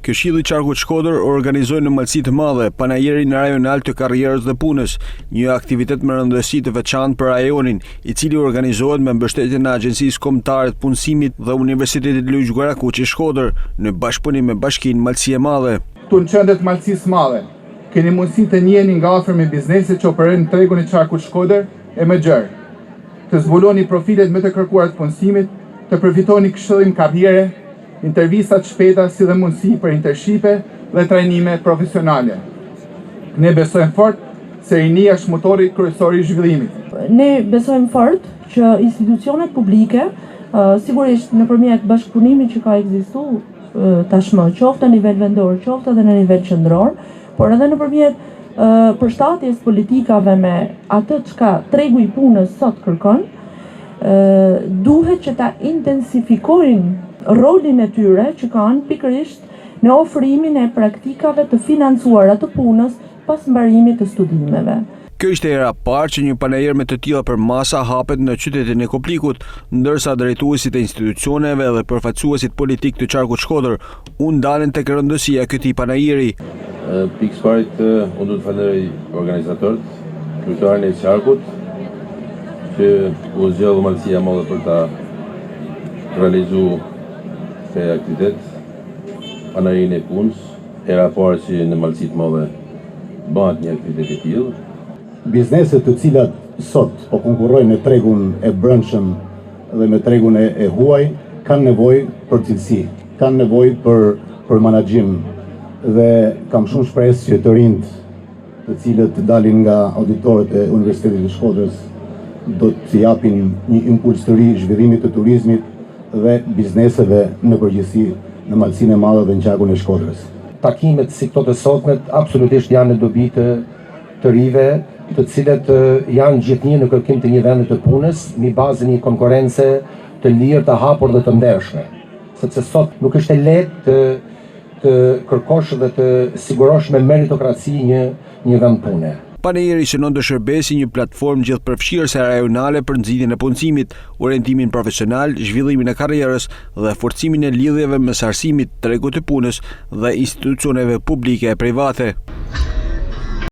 Këshilli i Qarkut Shkodër organizoi në Malësi të Madhe panajirin rajonal të karrierës dhe punës, një aktivitet me rëndësi të veçantë për rajonin, i cili organizohet me mbështetjen e Agjencisë Kombëtare të Punësimit dhe Universitetit Luiq Gorakuqi Shkodër në bashkëpunim me Bashkinë Malësi e Madhe. Këtu në qendër të Malësisë Madhe keni mundësi të njiheni nga afër me bizneset që operojnë në tregun e Qarkut Shkodër e më gjerë, të zbuloni profilet më të kërkuara të punësimit, të përfitoni këshillim karriere, intervistat shpejta si dhe mundësi për intershipe dhe trajnime profesionale. Ne besojmë fort se rinia është motori kryesor i zhvillimit. Ne besojmë fort që institucionet publike, sigurisht nëpërmjet bashkëpunimit që ka ekzistuar tashmë, qoftë në nivel vendor, qoftë edhe në nivel qendror, por edhe nëpërmjet përshtatjes politikave me atë çka tregu i punës sot kërkon, duhet që ta intensifikojnë rolin e tyre që kanë pikërisht në ofrimin e praktikave të financuara të punës pas mbarimit të studimeve. Kjo ishte era parë që një panajir me të tilla për masa hapet në qytetin e Koplikut, ndërsa drejtuesit e institucioneve dhe përfaqësuesit politik të Qarkut Shkodër u ndalen tek rëndësia e këtij panajiri. Pikërisht unë do të falenderoj organizatorët, kryetarën e Qarkut, që u zgjodh Malësia e Madhe për ta realizuar këtë aktivitet, panajirin e punës, era parë që në Malësi të Madhe bëhet një aktivitet e tillë. Bizneset të cilat sot po konkurrojnë në tregun e brendshëm dhe me tregun e huaj kanë nevojë për cilësi, kanë nevojë për menaxhim dhe kam shumë shpresë që të rinjt të cilët dalin nga auditorët e Universitetit të Shkodrës do të japin një impuls të ri zhvillimit të turizmit dhe bizneseve në përgjithësi në Malësinë e Madhe dhe në Qarkun e Shkodrës. Takimet si këto të sotmet absolutisht janë në dobi të rive, të cilët janë gjithnjë në kërkim të një vendi të punës, mbi bazën një konkurrence të lirë, të hapur dhe të ndershme. Sepse sot nuk është e lehtë të kërkosh dhe të sigurosh me meritokraci një vend pune. Panajiri synon të shërbejë si një platformë gjithëpërfshirëse rajonale për nxitjen e punësimit, orientimin profesional, zhvillimin e karrierës dhe forcimin e lidhjeve mes arsimit, tregut të punës dhe institucioneve publike e private.